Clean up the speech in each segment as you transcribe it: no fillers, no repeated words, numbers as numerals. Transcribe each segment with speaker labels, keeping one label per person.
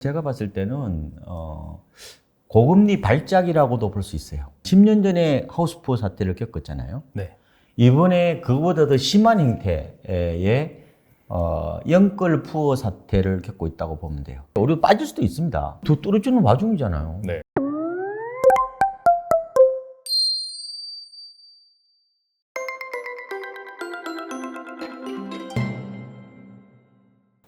Speaker 1: 제가 봤을 때는 고금리 발작이라고도 볼 수 있어요. 10년 전에 하우스푸어 사태를 겪었잖아요.
Speaker 2: 네.
Speaker 1: 이번에 그보다 더 심한 형태의 영끌 푸어 사태를 겪고 있다고 보면 돼요. 우리도 빠질 수도 있습니다. 더 떨어지는 와중이잖아요.
Speaker 2: 네.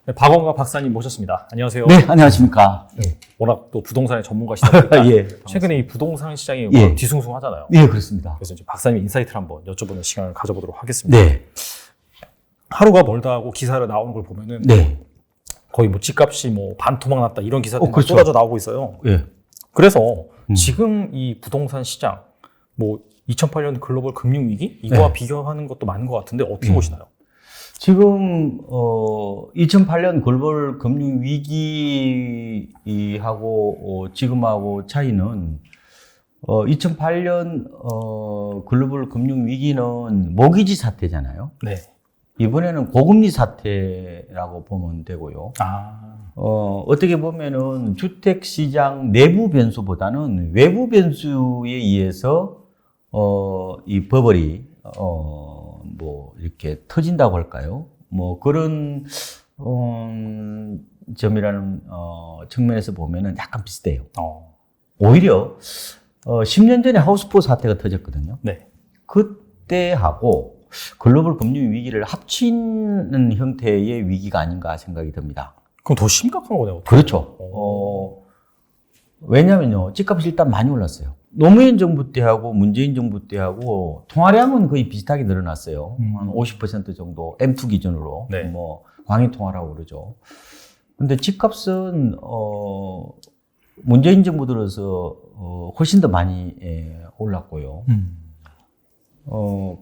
Speaker 2: 네, 박원과 박사님 모셨습니다. 안녕하세요.
Speaker 1: 네, 안녕하십니까.
Speaker 2: 워낙 또 부동산의 전문가시다 보니까
Speaker 1: 예,
Speaker 2: 최근에 이 부동산 시장이
Speaker 1: 예.
Speaker 2: 워낙 뒤숭숭하잖아요.
Speaker 1: 네, 그렇습니다.
Speaker 2: 그래서 이제 박사님 인사이트를 한번 여쭤보는 시간을 가져보도록 하겠습니다.
Speaker 1: 네,
Speaker 2: 하루가 멀다 하고 기사를 나오는 걸 보면은
Speaker 1: 네,
Speaker 2: 거의 뭐 집값이 뭐 반토막 났다 이런 기사들이 막
Speaker 1: 그렇죠.
Speaker 2: 쏟아져 나오고 있어요.
Speaker 1: 예.
Speaker 2: 그래서 지금 이 부동산 시장 뭐 2008년 글로벌 금융 위기 이거와
Speaker 1: 네.
Speaker 2: 비교하는 것도 많은 것 같은데 어떻게 보시나요?
Speaker 1: 지금 2008년 글로벌 금융 위기하고 지금하고 차이는 2008년 글로벌 금융 위기는 모기지 사태잖아요.
Speaker 2: 네.
Speaker 1: 이번에는 고금리 사태라고 보면 되고요.
Speaker 2: 아,
Speaker 1: 어떻게 보면은 주택 시장 내부 변수보다는 외부 변수에 의해서 이 버블이 뭐 이렇게 터진다고 할까요? 뭐 그런 점이라는 측면에서 보면은 약간 비슷해요. 오히려 10년 전에 하우스푸어 사태가 터졌거든요.
Speaker 2: 네.
Speaker 1: 그때하고 글로벌 금융 위기를 합치는 형태의 위기가 아닌가 생각이 듭니다.
Speaker 2: 그럼 더 심각한 거네요.
Speaker 1: 그렇죠. 왜냐면요, 집값이 일단 많이 올랐어요. 노무현 정부 때하고 문재인 정부 때하고 통화량은 거의 비슷하게 늘어났어요. 한 50% 정도, M2 기준으로.
Speaker 2: 네.
Speaker 1: 뭐, 광의 통화라고 그러죠. 근데 집값은, 문재인 정부 들어서, 훨씬 더 많이 올랐고요.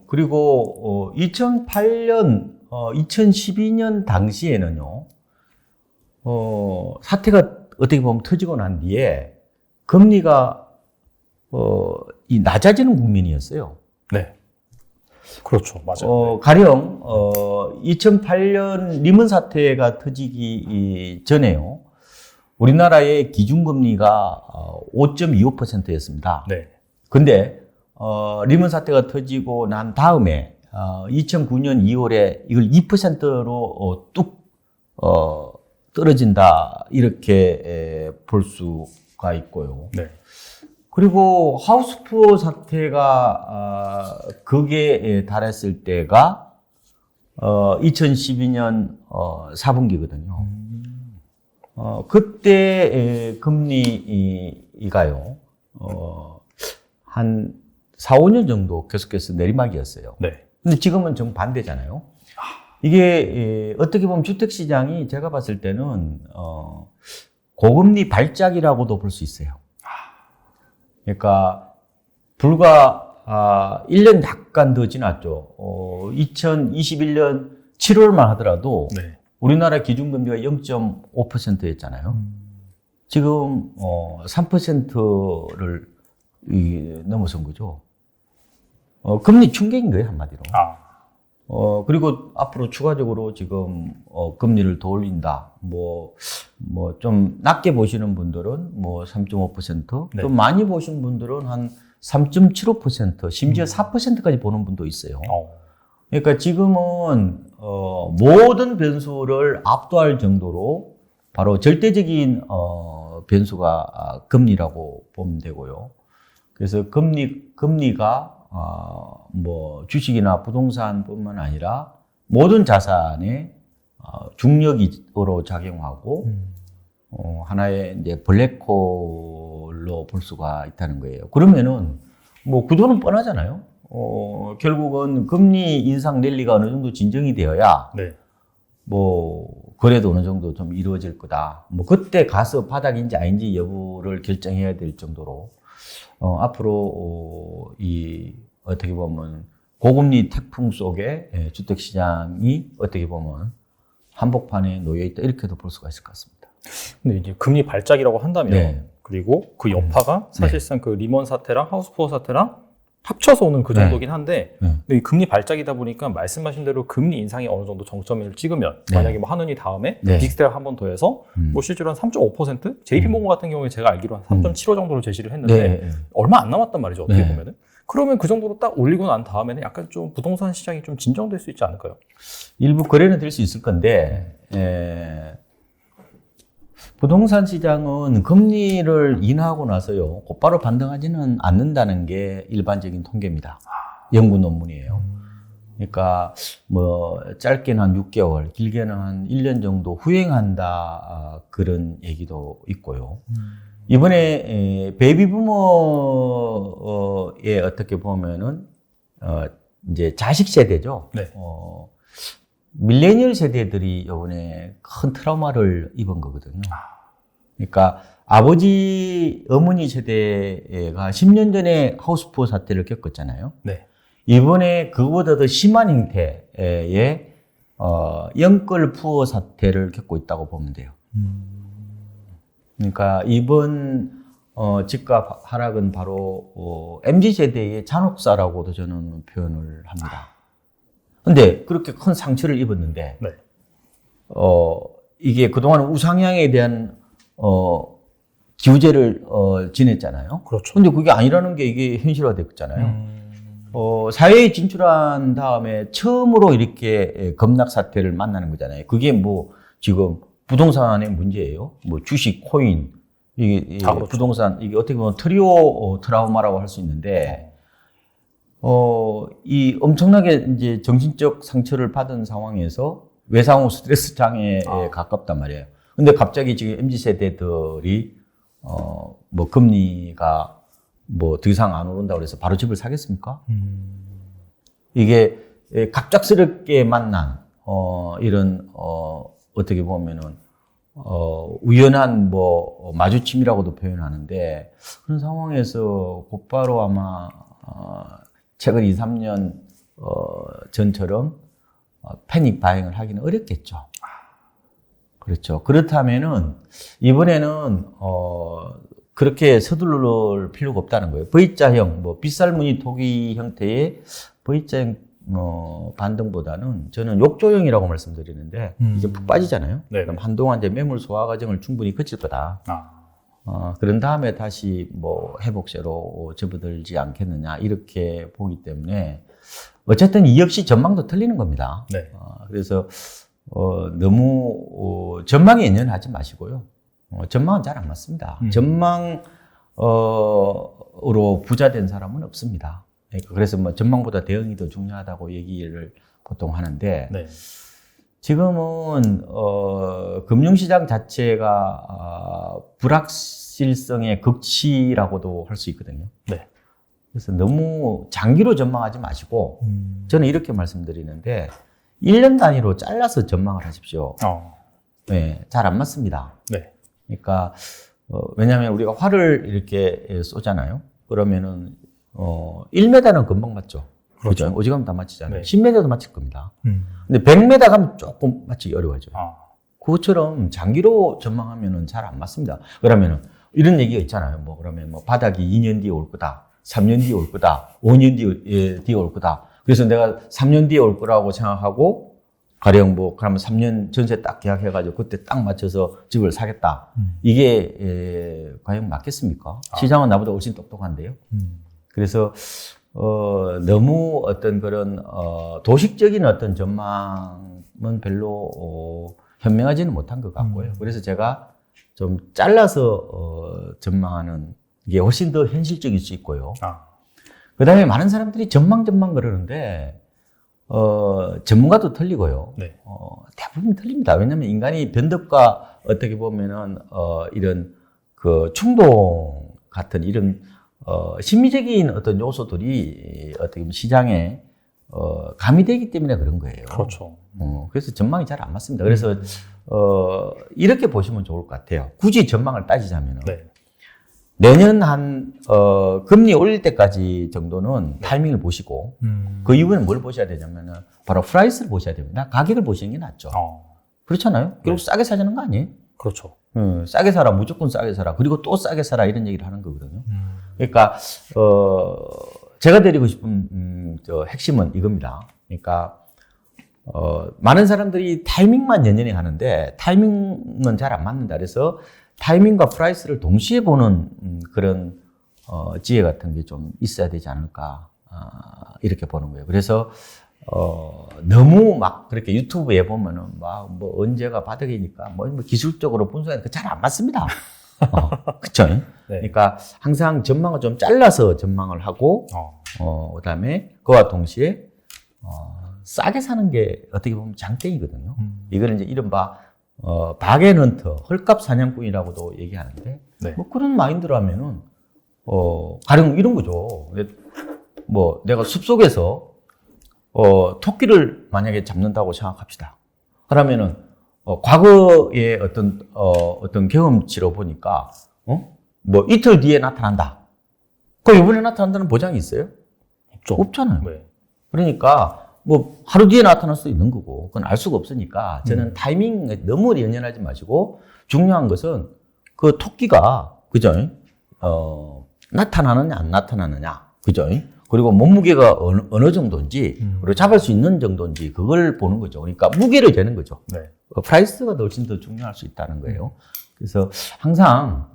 Speaker 1: 그리고, 2008년, 2012년 당시에는요, 사태가 어떻게 보면 터지고 난 뒤에 금리가 이 낮아지는 국면이었어요.
Speaker 2: 네. 그렇죠. 맞아요.
Speaker 1: 가령 2008년 리먼 사태가 터지기 전에요. 우리나라의 기준금리가 5.25%였습니다.
Speaker 2: 네.
Speaker 1: 근데 리먼 사태가 터지고 난 다음에 2009년 2월에 이걸 2%로 뚝 떨어진다 이렇게 볼 수가 있고요.
Speaker 2: 네.
Speaker 1: 그리고 하우스푸어 사태가 극에 달했을 때가 2012년 4분기거든요. 그때 금리가요 한 4, 5년 정도 계속해서 내리막이었어요.
Speaker 2: 네.
Speaker 1: 근데 지금은 정반대잖아요. 이게 어떻게 보면 주택시장이 제가 봤을 때는 고금리 발작이라고도 볼 수 있어요. 그러니까 불과 1년 약간 더 지났죠. 2021년 7월만 하더라도
Speaker 2: 네.
Speaker 1: 우리나라 기준금리가 0.5%였잖아요. 지금 3%를 넘어선 거죠. 금리 충격인 거예요, 한마디로. 그리고 앞으로 추가적으로 지금, 금리를 더 올린다. 뭐 좀 낮게 보시는 분들은 뭐 3.5%,
Speaker 2: 네.
Speaker 1: 또 많이 보신 분들은 한 3.75%, 심지어 4%까지 보는 분도 있어요. 그러니까 지금은, 모든 변수를 압도할 정도로 바로 절대적인, 변수가 금리라고 보면 되고요. 그래서 금리가 뭐 주식이나 부동산뿐만 아니라 모든 자산에 중력으로 작용하고 하나의 이제 블랙홀로 볼 수가 있다는 거예요. 그러면은 뭐 구도는 뻔하잖아요. 결국은 금리 인상 랠리가 어느 정도 진정이 되어야
Speaker 2: 네.
Speaker 1: 뭐 거래도 어느 정도 좀 이루어질 거다. 뭐 그때 가서 바닥인지 아닌지 여부를 결정해야 될 정도로 앞으로 어떻게 보면 고금리 태풍 속에 주택시장이 어떻게 보면 한복판에 놓여 있다 이렇게도 볼 수가 있을 것 같습니다.
Speaker 2: 근데 이제 금리 발작이라고 한다면
Speaker 1: 네.
Speaker 2: 그리고 그 여파가 사실상 그 리먼 사태랑 하우스푸어 사태랑 합쳐서 오는 그
Speaker 1: 네.
Speaker 2: 정도긴 한데
Speaker 1: 네.
Speaker 2: 근데 이 금리 발작이다 보니까 말씀하신 대로 금리 인상이 어느 정도 정점을 찍으면
Speaker 1: 네.
Speaker 2: 만약에 뭐 한은이 다음에
Speaker 1: 네.
Speaker 2: 빅스텝 한 번 더 해서 뭐 실제로 한 3.5%? JP모건 같은 경우에 제가 알기로 한 3.75 정도로 제시를 했는데
Speaker 1: 네.
Speaker 2: 얼마 안 남았단 말이죠. 어떻게
Speaker 1: 네.
Speaker 2: 보면은. 그러면 그 정도로 딱 올리고 난 다음에는 약간 좀 부동산 시장이 좀 진정될 수 있지 않을까요?
Speaker 1: 일부 거래는 될 수 있을 건데 부동산 시장은 금리를 인하하고 나서요 곧바로 반등하지는 않는다는 게 일반적인 통계입니다. 연구 논문이에요. 그러니까 뭐 짧게는 한 6개월, 길게는 한 1년 정도 후행한다 그런 얘기도 있고요. 이번에 베이비부머에 어떻게 보면은 이제 자식 세대죠.
Speaker 2: 네.
Speaker 1: 밀레니얼 세대들이 이번에 큰 트라우마를 입은 거거든요. 그러니까 아버지, 어머니 세대가 10년 전에 하우스푸어 사태를 겪었잖아요.
Speaker 2: 네.
Speaker 1: 이번에 그보다 더 심한 형태의 영끌 푸어 사태를 겪고 있다고 보면 돼요. 그러니까 이번 집값 하락은 바로 MZ 세대의 잔혹사라고도 저는 표현을 합니다. 근데 그렇게 큰 상처를 입었는데
Speaker 2: 네.
Speaker 1: 이게 그동안 우상향에 대한 기우제를 지냈잖아요.
Speaker 2: 그렇죠.
Speaker 1: 근데 그게 아니라는 게 이게 현실화됐잖아요. 사회에 진출한 다음에 처음으로 이렇게 급락 사태를 만나는 거잖아요. 그게 뭐 지금 부동산의 문제예요. 뭐 주식, 코인, 이게
Speaker 2: 그렇죠.
Speaker 1: 부동산, 이게 어떻게 보면 트리오 트라우마라고 할 수 있는데, 이 엄청나게 이제 정신적 상처를 받은 상황에서 외상후 스트레스 장애에 가깝단 말이에요. 근데 갑자기 지금 MZ 세대들이, 뭐 금리가 뭐 더 이상 안 오른다고 그래서 바로 집을 사겠습니까? 이게 갑작스럽게 만난, 이런, 어떻게 보면은, 우연한 뭐 마주침이라고도 표현하는데 그런 상황에서 곧바로 아마 최근 2, 3년 전처럼 패닉 바잉을 하기는 어렵겠죠. 그렇죠. 그렇다면은 이번에는 그렇게 서두를 필요가 없다는 거예요. V자형, 뭐 빗살무늬 토기 형태의 V자형 반등보다는 저는 욕조형이라고 말씀드리는데 이제 푹 빠지잖아요.
Speaker 2: 네.
Speaker 1: 그럼 한동안 이제 매물 소화 과정을 충분히 거칠 거다. 그런 다음에 다시 뭐 회복세로 접어들지 않겠느냐 이렇게 보기 때문에 어쨌든 이 역시 전망도 틀리는 겁니다.
Speaker 2: 네.
Speaker 1: 그래서 너무 전망에 연연하지 마시고요. 전망은 잘 안 맞습니다. 전망으로 부자 된 사람은 없습니다. 그래서 뭐 전망보다 대응이 더 중요하다고 얘기를 보통 하는데
Speaker 2: 네.
Speaker 1: 지금은 금융시장 자체가 불확실성의 극치라고도 할 수 있거든요.
Speaker 2: 네.
Speaker 1: 그래서 너무 장기로 전망하지 마시고 저는 이렇게 말씀드리는데 1년 단위로 잘라서 전망을 하십시오. 네, 잘 안 맞습니다.
Speaker 2: 네.
Speaker 1: 그러니까 왜냐하면 우리가 활을 이렇게 쏘잖아요. 그러면은 1m는 금방 맞죠. 그렇죠. 오지가면 다 맞히잖아요.
Speaker 2: 네.
Speaker 1: 10m도 맞힐 겁니다. 근데 100m 가면 조금 맞히기 어려워져요. 그것처럼 장기로 전망하면은 잘 안 맞습니다. 그러면은 이런 얘기가 있잖아요. 뭐 그러면 뭐 바닥이 2년 뒤에 올 거다. 3년 뒤에 올 거다. 5년 뒤에 올 거다. 그래서 내가 3년 뒤에 올 거라고 생각하고 가령 뭐 그러면 3년 전세 딱 계약해가지고 그때 딱 맞춰서 집을 사겠다. 이게 과연 맞겠습니까? 시장은 나보다 훨씬 똑똑한데요. 그래서 너무 어떤 그런 도식적인 어떤 전망은 별로 현명하지는 못한 것 같고요. 그래서 제가 좀 잘라서 전망하는 게 훨씬 더 현실적일 수 있고요. 그 다음에 많은 사람들이 전망 그러는데 전문가도 틀리고요.
Speaker 2: 네.
Speaker 1: 대부분 틀립니다. 왜냐하면 인간이 변덕과 어떻게 보면은 이런 그 충동 같은 이런 심리적인 어떤 요소들이 어떻게 보면 시장에 가미되기 때문에 그런 거예요.
Speaker 2: 그렇죠.
Speaker 1: 그래서 전망이 잘 안 맞습니다. 그래서 이렇게 보시면 좋을 것 같아요. 굳이 전망을 따지자면
Speaker 2: 네.
Speaker 1: 내년 한 금리 올릴 때까지 정도는 타이밍을 보시고 그 이후에는 뭘 보셔야 되냐면은 바로 프라이스를 보셔야 됩니다. 가격을 보시는 게 낫죠. 그렇잖아요. 결국 싸게 사자는 거 아니에요?
Speaker 2: 그렇죠.
Speaker 1: 싸게 사라, 무조건 싸게 사라, 그리고 또 싸게 사라 이런 얘기를 하는 거거든요. 그러니까 제가 드리고 싶은 저 핵심은 이겁니다. 그러니까 많은 사람들이 타이밍만 연연히 하는데 타이밍은 잘 안 맞는다. 그래서 타이밍과 프라이스를 동시에 보는 그런 지혜 같은 게 좀 있어야 되지 않을까 이렇게 보는 거예요. 그래서 너무 막 그렇게 유튜브에 보면은 막 뭐 언제가 바닥이니까 뭐 기술적으로 분석하니까 잘 안 맞습니다. 그쵸? 네. 그러니까 항상 전망을 좀 잘라서 전망을 하고 그다음에 그와 동시에 싸게 사는 게 어떻게 보면 장땡이거든요. 이거는 이제 이른바 바겐헌터, 헐값 사냥꾼이라고도 얘기하는데
Speaker 2: 네.
Speaker 1: 뭐 그런 마인드로 하면은 가령 이런 거죠. 뭐 내가 숲속에서 토끼를 만약에 잡는다고 생각합시다. 그러면은 과거의 어떤 경험치로 보니까 뭐 이틀 뒤에 나타난다. 그럼 이번에 나타난다는 보장이 있어요? 없잖아요.
Speaker 2: 네.
Speaker 1: 그러니까 뭐 하루 뒤에 나타날 수도 있는 거고 그건 알 수가 없으니까 저는 타이밍에 너무 연연하지 마시고 중요한 것은 그 토끼가 그죠? 나타나느냐 안 나타나느냐 그죠? 그리고 몸무게가 어느 정도인지 그리고 잡을 수 있는 정도인지 그걸 보는 거죠. 그러니까 무게를 재는 거죠.
Speaker 2: 네.
Speaker 1: 프라이스가 훨씬 더 중요할 수 있다는 거예요. 그래서 항상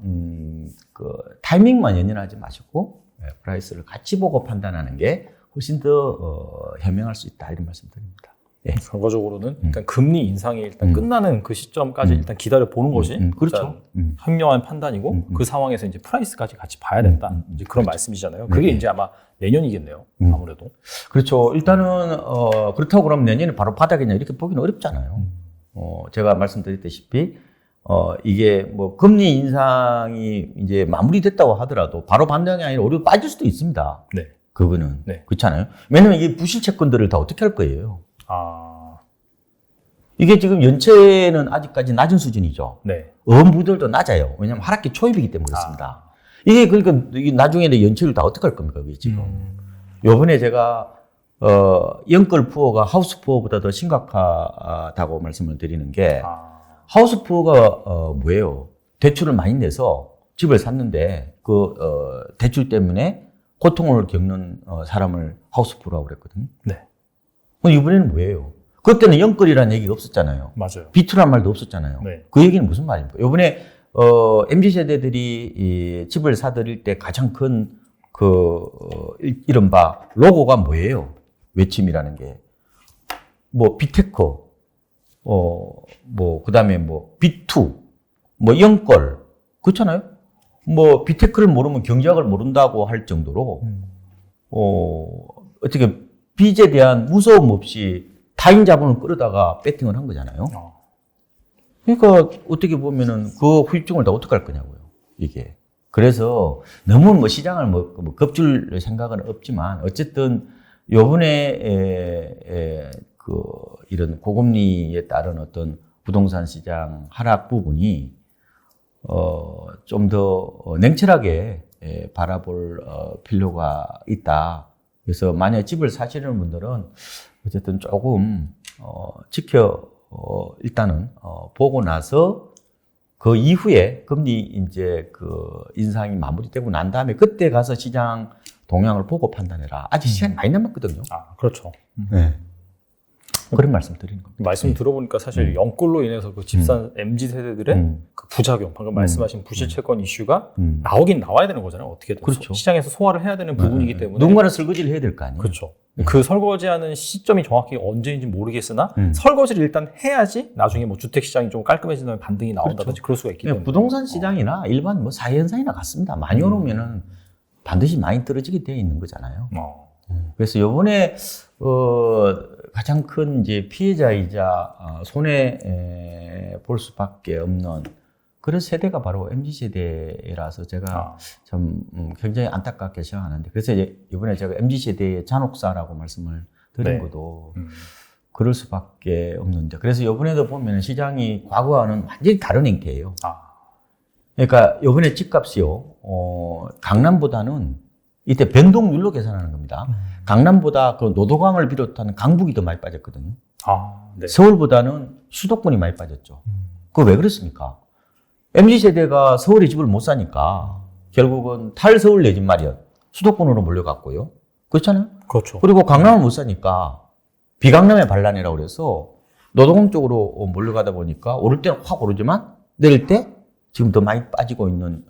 Speaker 1: 그 타이밍만 연연하지 마시고 프라이스를 같이 보고 판단하는 게 훨씬 더 현명할 수 있다 이런 말씀드립니다. 예.
Speaker 2: 결과적으로는 일단 금리 인상이 일단 끝나는 그 시점까지 일단 기다려 보는 것이
Speaker 1: 그렇죠.
Speaker 2: 현명한 판단이고 그 상황에서 이제 프라이스까지 같이 봐야 된다. 이제 그런 말씀이시잖아요. 그게 이제 아마 내년이겠네요. 아무래도.
Speaker 1: 그렇죠. 일단은 그렇다고 그러면 내년에 바로 바닥이냐 이렇게 보기는 어렵잖아요. 제가 말씀드렸다시피 이게 뭐 금리 인상이 이제 마무리됐다고 하더라도 바로 반등이 아니라 오히려 빠질 수도 있습니다.
Speaker 2: 네.
Speaker 1: 그거는
Speaker 2: 네.
Speaker 1: 그렇잖아요. 왜냐면 이게 부실 채권들을 다 어떻게 할 거예요?
Speaker 2: 아,
Speaker 1: 이게 지금 연체는 아직까지 낮은 수준이죠.
Speaker 2: 네.
Speaker 1: 어음부들도 낮아요. 왜냐면 하락기 초입이기 때문에 그렇습니다. 이게 그러니까 이게 나중에는 연체를 다 어떻게 할 겁니까? 그게 지금. 요번에 제가 영끌 푸어가 하우스 푸어보다 더 심각하다고 말씀을 드리는 게 하우스 푸어가 뭐예요? 대출을 많이 내서 집을 샀는데 그 대출 때문에 고통을 겪는 사람을 하우스 푸어라고 그랬거든요.
Speaker 2: 네.
Speaker 1: 이번에는 뭐예요? 그때는 영끌이라는 얘기가 없었잖아요.
Speaker 2: 맞아요.
Speaker 1: 비투란 말도 없었잖아요.
Speaker 2: 네.
Speaker 1: 그 얘기는 무슨 말입니까? 이번에 MZ세대들이 이 집을 사들일 때 가장 큰 이른바 로고가 뭐예요? 외침이라는 게. 뭐 비테크, 그 다음에 뭐 비투, 뭐 영끌, 그렇잖아요? 뭐 비테크를 모르면 경제학을 모른다고 할 정도로 어떻게 빚에 대한 무서움 없이 타인 자본을 끌어다가 배팅을 한 거잖아요. 그러니까 어떻게 보면은 그 후유증을 다 어떻게 할 거냐고요. 이게. 그래서 너무 뭐 시장을 뭐 겁줄 생각은 없지만 어쨌든 요번에 이런 고금리에 따른 어떤 부동산 시장 하락 부분이 좀 더 냉철하게 바라볼 필요가 있다. 그래서 만약 집을 사시는 분들은 어쨌든 조금 일단은 보고 나서 그 이후에 금리 이제 인상이 마무리되고 난 다음에 그때 가서 시장 동향을 보고 판단해라. 아직 시간이 많이 남았거든요.
Speaker 2: 그렇죠.
Speaker 1: 네. 그런 말씀 드리는 겁니다.
Speaker 2: 말씀 들어보니까 사실 영끌로 인해서 그 집산 MZ 세대들의 그 부작용, 방금 말씀하신 부실 채권 이슈가 나오긴 나와야 되는 거잖아요. 어떻게든.
Speaker 1: 그렇죠.
Speaker 2: 시장에서 소화를 해야 되는 부분이기 때문에.
Speaker 1: 누군가는 설거지를 해야 될 거 아니에요.
Speaker 2: 그렇죠. 그 설거지하는 시점이 정확히 언제인지 모르겠으나 설거지를 일단 해야지 나중에 뭐 주택 시장이 좀 깔끔해진다면 반등이 나온다든지 그럴 수가 있기 때문에.
Speaker 1: 부동산 시장이나 일반 뭐 사회 현상이나 같습니다. 많이 오르면은 반드시 많이 떨어지게 되어 있는 거잖아요. 그래서 요번에 가장 큰 이제 피해자이자 손해 볼 수밖에 없는 그런 세대가 바로 MZ 세대라서 제가 참 굉장히 안타깝게 생각하는데 그래서 이번에 제가 MZ 세대의 잔혹사라고 말씀을 드린 것도 그럴 수밖에 없는데 그래서 이번에도 보면 시장이 과거와는 완전히 다른 형태예요. 그러니까 이번에 집값이요 강남보다는 이때 변동률로 계산하는 겁니다. 강남보다 그 노도강을 비롯한 강북이 더 많이 빠졌거든요.
Speaker 2: 네.
Speaker 1: 서울보다는 수도권이 많이 빠졌죠. 그거 왜 그렇습니까? MZ세대가 서울에 집을 못 사니까 결국은 탈서울 내 집 마련, 수도권으로 몰려갔고요. 그렇잖아요.
Speaker 2: 그렇죠.
Speaker 1: 그리고 강남을 못 사니까 비강남의 반란이라고 그래서 노동 쪽으로 몰려가다 보니까 오를 때는 확 오르지만 내릴 때 지금 더 많이 빠지고 있는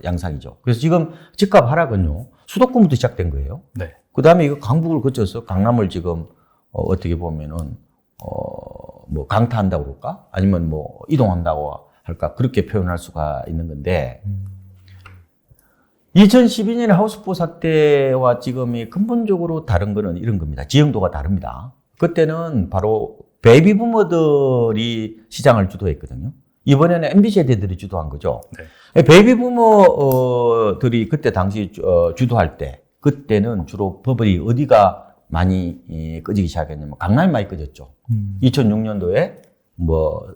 Speaker 1: 양상이죠. 그래서 지금 집값 하락은요 수도권부터 시작된 거예요.
Speaker 2: 네.
Speaker 1: 그 다음에 이거 강북을 거쳐서 강남을 지금 어떻게 보면은 뭐 강타한다고 그럴까? 아니면 뭐 이동한다고 할까? 그렇게 표현할 수가 있는 건데 2012년에 하우스포 사태와 지금이 근본적으로 다른 거는 이런 겁니다. 지형도가 다릅니다. 그때는 바로 베이비 부머들이 시장을 주도했거든요. 이번에는 MZ 세대들이 주도한 거죠.
Speaker 2: 네.
Speaker 1: 베이비 부머들이 그때 당시 주도할 때 그때는 주로 버블이 어디가 많이 꺼지기 시작했냐면 강남이 많이 꺼졌죠. 2006년도에 뭐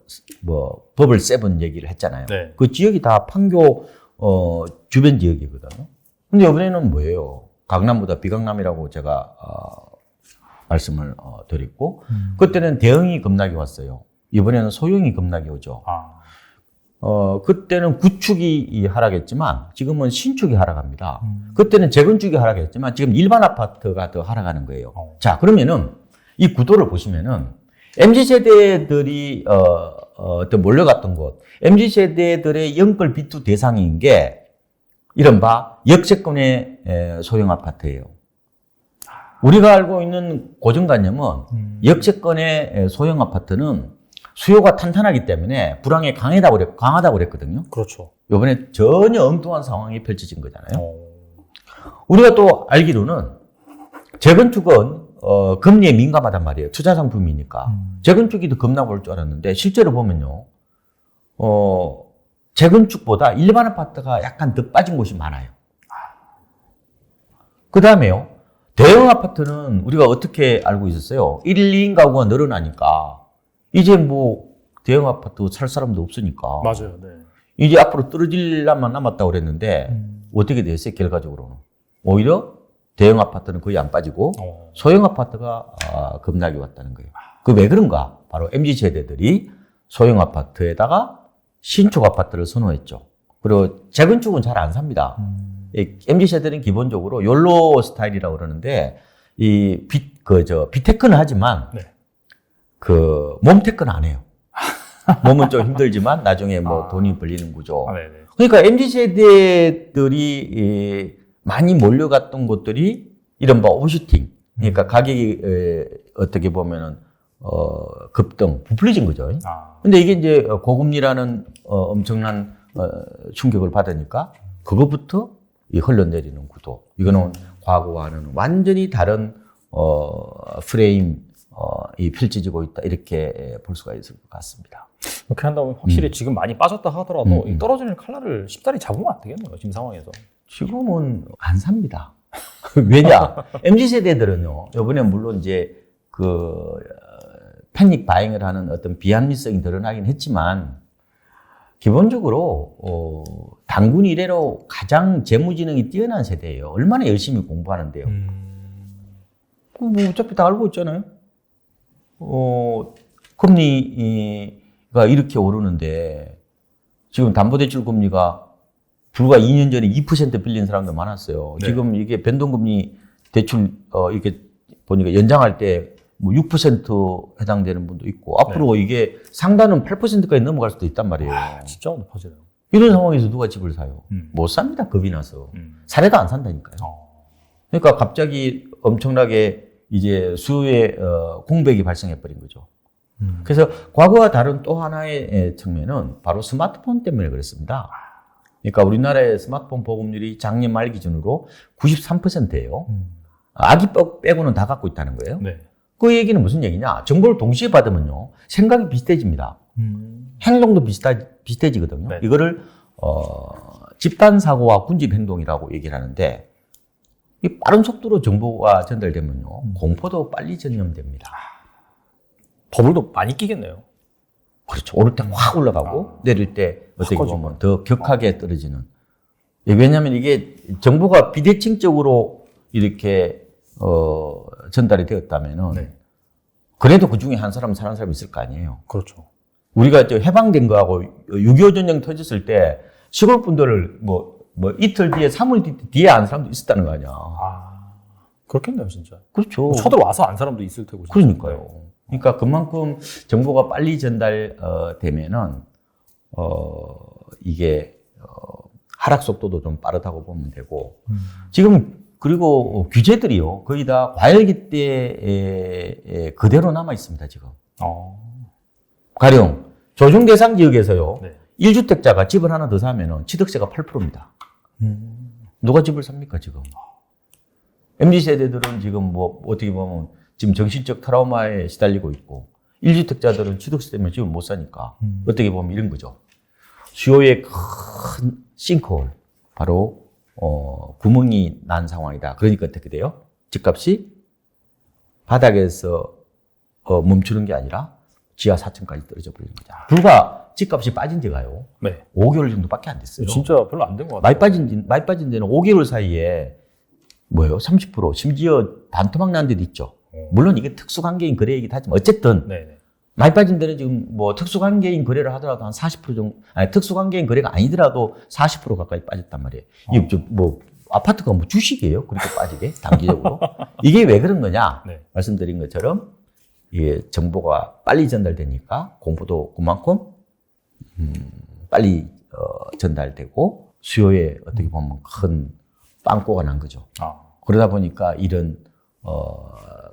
Speaker 1: 버블 7 얘기를 했잖아요.
Speaker 2: 네.
Speaker 1: 그 지역이 다 판교 주변 지역이거든요. 근데 이번에는 뭐예요? 강남보다 비강남이라고 제가 말씀을 드렸고 그때는 대형이 급락이 왔어요. 이번에는 소형이 급락이 오죠. 그때는 구축이 하락했지만 지금은 신축이 하락합니다. 그때는 재건축이 하락했지만 지금 일반 아파트가 더 하락하는 거예요. 자, 그러면은 이 구도를 보시면은 MZ세대들이 어떤 몰려갔던 곳, MZ세대들의 연끌 비투 대상인 게 이른바 역세권의 소형 아파트예요. 우리가 알고 있는 고정관념은 역세권의 소형 아파트는 수요가 탄탄하기 때문에 불황에 강하다고 그랬거든요.
Speaker 2: 그렇죠.
Speaker 1: 이번에 전혀 엉뚱한 상황이 펼쳐진 거잖아요. 우리가 또 알기로는 재건축은 금리에 민감하단 말이에요. 투자 상품이니까. 재건축이 더 급락 올 줄 알았는데 실제로 보면요. 재건축보다 일반 아파트가 약간 더 빠진 곳이 많아요. 그 다음에요. 대형 아파트는 우리가 어떻게 알고 있었어요? 1, 2인 가구가 늘어나니까 이제 뭐 대형 아파트 살 사람도 없으니까.
Speaker 2: 맞아요. 네.
Speaker 1: 이제 앞으로 떨어질라만 남았다고 그랬는데 어떻게 됐어요? 결과적으로는. 오히려 대형 아파트는 거의 안 빠지고 소형 아파트가 급락이 왔다는 거예요. 그 왜 그런가? 바로 MZ세대들이 소형 아파트에다가 신축 아파트를 선호했죠. 그리고 재건축은 잘 안 삽니다. MZ세대는 기본적으로 욜로 스타일이라고 그러는데 비테크는 하지만
Speaker 2: 네.
Speaker 1: 몸테크는 안 해요. 몸은 좀 힘들지만 나중에 뭐 돈이 벌리는 구조.
Speaker 2: 네네.
Speaker 1: 그러니까 MZ세대들이 많이 몰려갔던 곳들이 이른바 오슈팅. 그러니까 가격이 어떻게 보면은 급등, 부풀려진 거죠. 근데 이게 이제 고금리라는 엄청난 충격을 받으니까 그거부터 흘러내리는 구도. 이거는 과거와는 완전히 다른 프레임 이 펼쳐지고 있다 이렇게 볼 수가 있을 것 같습니다.
Speaker 2: 이렇게 한다면 확실히 지금 많이 빠졌다 하더라도 이 떨어지는 칼날을 쉽사리 잡으면 안 되겠네요. 지금 상황에서.
Speaker 1: 지금은 안 삽니다. 왜냐? MZ세대들은요, 이번에 물론 이제 패닉 바잉을 하는 어떤 비합리성이 드러나긴 했지만, 기본적으로, 단군 이래로 가장 재무지능이 뛰어난 세대예요. 얼마나 열심히 공부하는데요. 뭐 어차피 다 알고 있잖아요. 금리가 이렇게 오르는데, 지금 담보대출 금리가 불과 2년 전에 2% 빌린 사람도 많았어요.
Speaker 2: 네.
Speaker 1: 지금 이게 변동금리 대출, 이렇게 보니까 연장할 때 뭐 6% 해당되는 분도 있고, 앞으로 이게 상단은 8%까지 넘어갈 수도 있단 말이에요.
Speaker 2: 진짜 높아지네요.
Speaker 1: 이런 상황에서 누가 집을 사요? 못 삽니다. 겁이 나서. 사려도 안 산다니까요. 그러니까 갑자기 엄청나게 이제 수요의 공백이 발생해버린 거죠. 그래서 과거와 다른 또 하나의 측면은 바로 스마트폰 때문에 그렇습니다. 그러니까 우리나라의 스마트폰 보급률이 작년 말 기준으로 93%예요. 아기 빼고는 다 갖고 있다는 거예요.
Speaker 2: 네.
Speaker 1: 그 얘기는 무슨 얘기냐? 정보를 동시에 받으면요, 생각이 비슷해집니다. 행동도 비슷해지거든요.
Speaker 2: 네.
Speaker 1: 이거를 집단 사고와 군집 행동이라고 얘기를 하는데, 이 빠른 속도로 정보가 전달되면요, 공포도 빨리 전염됩니다.
Speaker 2: 버블도 많이 끼겠네요.
Speaker 1: 그렇죠. 오를 때 확 올라가고 내릴 때 어떻게 보면 더 격하게 떨어지는. 왜냐하면 이게 정보가 비대칭적으로 이렇게 전달이 되었다면은 그래도 그 중에 한 사람 사는 사람이 있을 거 아니에요.
Speaker 2: 그렇죠.
Speaker 1: 우리가 저 해방된 거하고 6.25 전쟁 터졌을 때 시골 분들을 뭐 이틀 뒤에 3일 뒤에 아는 사람도 있었다는 거 아니야.
Speaker 2: 그렇겠네요, 진짜.
Speaker 1: 그렇죠.
Speaker 2: 쳐들어와서 안 사람도 있을 테고. 진짜.
Speaker 1: 그러니까요. 그러니까 그만큼 정보가 빨리 전달되면은 이게 하락 속도도 좀 빠르다고 보면 되고 지금 그리고 규제들이요 거의 다 과열기 때에 그대로 남아 있습니다 지금. 가령 조정 대상 지역에서요
Speaker 2: 네.
Speaker 1: 1주택자가 집을 하나 더 사면은 취득세가 8%입니다. 누가 집을 삽니까 지금? MZ 세대들은 지금 뭐 어떻게 보면 지금 정신적 트라우마에 시달리고 있고 1주택자들은 취득세 때문에 집을 못 사니까 어떻게 보면 이런 거죠. 수요의 큰 싱크홀 바로 구멍이 난 상황이다. 그러니까 어떻게 돼요? 집값이 바닥에서 멈추는 게 아니라 지하 4층까지 떨어져 버리는 거죠. 불과 집값이 빠진 지가요.
Speaker 2: 네.
Speaker 1: 5개월 정도밖에 안 됐어요.
Speaker 2: 진짜 별로 안 된 것 같아요.
Speaker 1: 많이 빠진 데는 5개월 사이에 뭐예요? 30% 심지어 반토막 난 데도 있죠. 물론 이게 특수관계인 거래이긴 하지만 어쨌든
Speaker 2: 네네.
Speaker 1: 많이 빠진 데는 지금 뭐 특수관계인 거래를 하더라도 한 40% 정도, 아니 특수관계인 거래가 아니더라도 40% 가까이 빠졌단 말이에요. 이게 뭐 아파트가 뭐 주식이에요? 그렇게 빠지게 단기적으로. 이게 왜 그런 거냐?
Speaker 2: 네.
Speaker 1: 말씀드린 것처럼 이게 정보가 빨리 전달되니까 공부도 그만큼 빨리 전달되고 수요에 어떻게 보면 큰 빵꾸가 난 거죠. 그러다 보니까 이런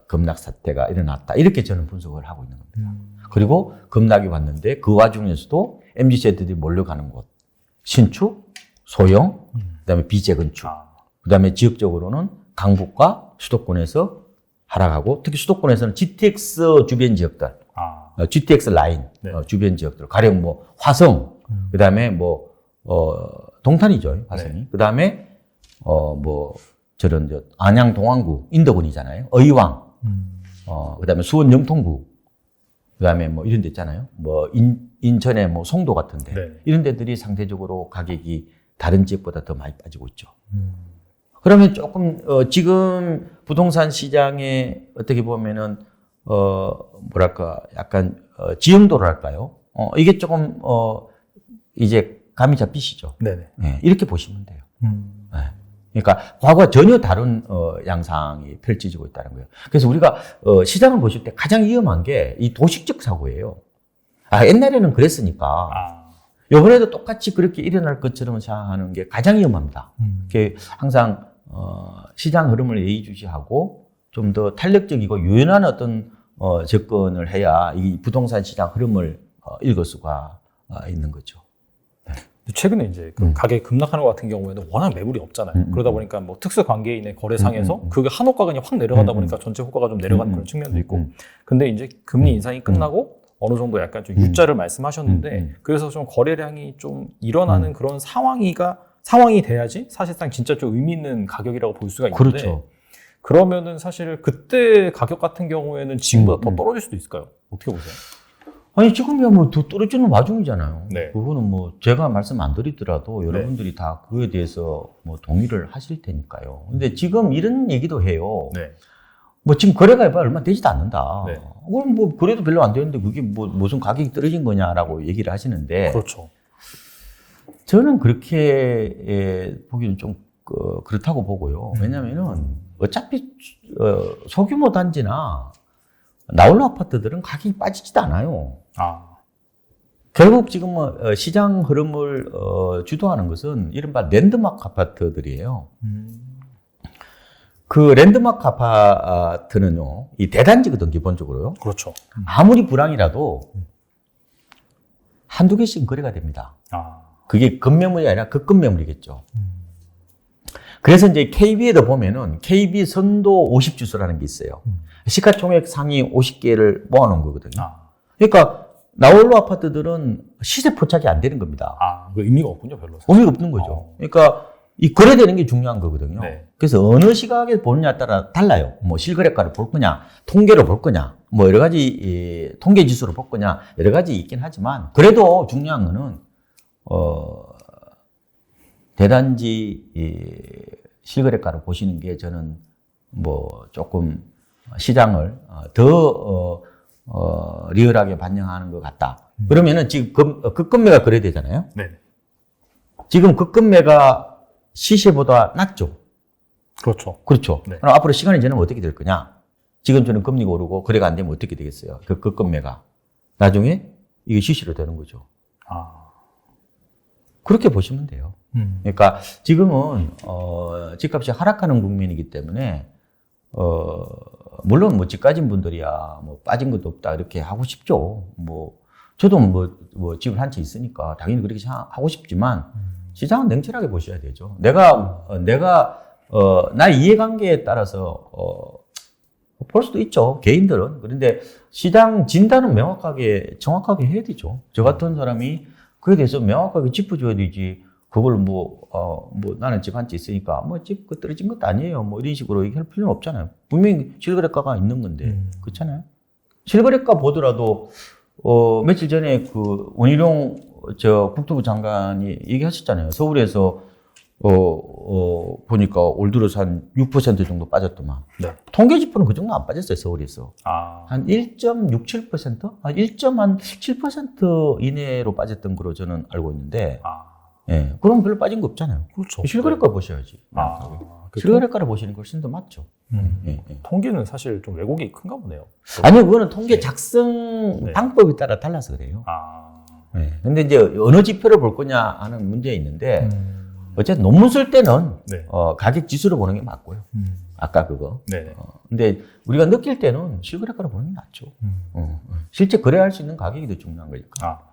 Speaker 1: 급락 사태가 일어났다. 이렇게 저는 분석을 하고 있는 겁니다. 그리고 급락이 왔는데 그 와중에서도 MZ세대들이 몰려가는 곳. 신축, 소형, 그다음에 비재건축. 그다음에 지역적으로는 강북과 수도권에서 하락하고 특히 수도권에서는 GTX 주변 지역들, GTX 라인
Speaker 2: 네.
Speaker 1: 주변 지역들, 가령 뭐 화성, 그다음에 뭐 동탄이죠, 화성이.
Speaker 2: 네.
Speaker 1: 그다음에 뭐 저런 안양 동안구 인덕원이잖아요. 의왕, 그다음에 수원 영통구, 그다음에 뭐 이런 데 있잖아요. 뭐 인천의 뭐 송도 같은데
Speaker 2: 네.
Speaker 1: 이런 데들이 상대적으로 가격이 다른 지역보다 더 많이 빠지고 있죠. 그러면 조금 지금 부동산 시장에 어떻게 보면은 뭐랄까 약간 지형도랄까요? 이게 조금 이제 감이 잡히시죠.
Speaker 2: 네네.
Speaker 1: 네, 이렇게 보시면 돼요. 네. 그러니까 과거와 전혀 다른 양상이 펼쳐지고 있다는 거예요. 그래서 우리가 시장을 보실 때 가장 위험한 게 이 도식적 사고예요. 옛날에는 그랬으니까 이번에도 똑같이 그렇게 일어날 것처럼 생각하는 게 가장 위험합니다. 항상 시장 흐름을 예의주시하고 좀 더 탄력적이고 유연한 어떤 접근을 해야 이 부동산 시장 흐름을 읽을 수가 있는 거죠.
Speaker 2: 최근에 이제 그 가격이 급락하는 것 같은 경우에는 워낙 매물이 없잖아요. 그러다 보니까 뭐 특수 관계인의 거래상에서 그게 한 호가가 그냥 확 내려가다 보니까 전체 호가가 좀 내려가는 그런 측면도 있고. 근데 이제 금리 인상이 끝나고 어느 정도 약간 좀 U자를 말씀하셨는데 그래서 좀 거래량이 좀 일어나는 그런 상황이 돼야지 사실상 진짜 좀 의미 있는 가격이라고 볼 수가 있는데
Speaker 1: 그렇죠.
Speaker 2: 그러면은 사실 그때 가격 같은 경우에는 지금보다 더 떨어질 수도 있을까요? 어떻게 보세요?
Speaker 1: 아니 지금이야 뭐 더 떨어지는 와중이잖아요.
Speaker 2: 네.
Speaker 1: 그거는 뭐 제가 말씀 안 드리더라도 여러분들이 다 그거에 대해서 뭐 동의를 하실 테니까요. 근데 지금 이런 얘기도 해요.
Speaker 2: 네.
Speaker 1: 뭐 지금 거래가 얼마 되지도 않는다.
Speaker 2: 네.
Speaker 1: 그럼 뭐 거래도 별로 안 되는데 그게 뭐 무슨 가격이 떨어진 거냐라고 얘기를 하시는데
Speaker 2: 그렇죠.
Speaker 1: 저는 그렇게 보기는 좀 그렇다고 보고요. 왜냐면은 어차피 소규모 단지나 나홀로 아파트들은 가격이 빠지지도 않아요. 결국 지금 시장 흐름을 주도하는 것은 이른바 랜드마크 아파트들이에요. 그 랜드마크 아파트는요, 이 대단지거든, 기본적으로요.
Speaker 2: 그렇죠.
Speaker 1: 아무리 불황이라도 한두 개씩 거래가 됩니다. 그게 급매물이 아니라 극급 매물이겠죠. 그래서 이제 KB에도 보면은 KB 선도 50주소라는 게 있어요. 시가총액 상위 50개를 모아놓은 거거든요. 그러니까 나홀로 아파트들은 시세 포착이 안 되는 겁니다.
Speaker 2: 그 의미가 없군요, 별로.
Speaker 1: 의미가 없는 거죠. 그러니까 이 거래되는 게 중요한 거거든요.
Speaker 2: 네.
Speaker 1: 그래서 어느 시각에 보느냐에 따라 달라요. 뭐 실거래가를 볼 거냐, 통계로 볼 거냐, 뭐 여러 가지 통계 지수로 볼 거냐, 여러 가지 있긴 하지만 그래도 중요한 거는 대단지 실거래가를 보시는 게 저는 뭐 조금 시장을 더 리얼하게 반영하는 것 같다. 그러면은 지금 급매가 거래되잖아요.
Speaker 2: 네.
Speaker 1: 지금 급매가 시세보다 낮죠.
Speaker 2: 그렇죠.
Speaker 1: 그렇죠.
Speaker 2: 네.
Speaker 1: 그럼 앞으로 시간이 지나면 어떻게 될 거냐? 지금처럼 금리가 오르고 거래가 안 되면 어떻게 되겠어요? 그 금매가. 나중에 이게 시시로 되는 거죠.
Speaker 2: 아.
Speaker 1: 그렇게 보시면 돼요. 그러니까 지금은 집값이 하락하는 국면이기 때문에 물론 뭐 집 가진 분들이야 뭐 빠진 것도 없다 이렇게 하고 싶죠. 뭐 저도 뭐 집을 한 채 있으니까 당연히 그렇게 하고 싶지만 시장은 냉철하게 보셔야 되죠. 내가 나의 이해관계에 따라서 볼 수도 있죠. 개인들은. 그런데 시장 진단은 명확하게 정확하게 해야 되죠. 저 같은 사람이 그에 대해서 명확하게 짚어줘야 되지. 그걸 나는 집 한 채 있으니까 집 떨어진 것도 아니에요. 뭐 이런 식으로 얘기할 필요는 없잖아요. 분명히 실거래가가 있는 건데 그렇잖아요. 실거래가 보더라도 며칠 전에 그 원희룡 국토부 장관이 얘기하셨잖아요. 서울에서 보니까 올 들어서 한 6% 정도 빠졌더만.
Speaker 2: 네.
Speaker 1: 통계 지표는 그 정도 안 빠졌어요, 서울에서.
Speaker 2: 아.
Speaker 1: 한 1.67%? 한 1.7% 이내로 빠졌던 거로 저는 알고 있는데, 예, 그럼 별로 빠진 거 없잖아요.
Speaker 2: 그렇죠.
Speaker 1: 실거래가 보셔야지. 실거래가를 보시는 게 훨씬 더 맞죠. 예.
Speaker 2: 통계는 사실 좀 왜곡이 큰가 보네요.
Speaker 1: 아니요, 그거는 통계 작성 방법에 따라 달라서 그래요. 예. 근데 이제 어느 지표를 볼 거냐 하는 문제 있는데, 어쨌든 논문 쓸 때는 가격 지수로 보는 게 맞고요. 아까 그거. 근데 우리가 느낄 때는 실거래가로 보는 게 낫죠. 실제 거래할 수 있는 가격이 더 중요한 거니까.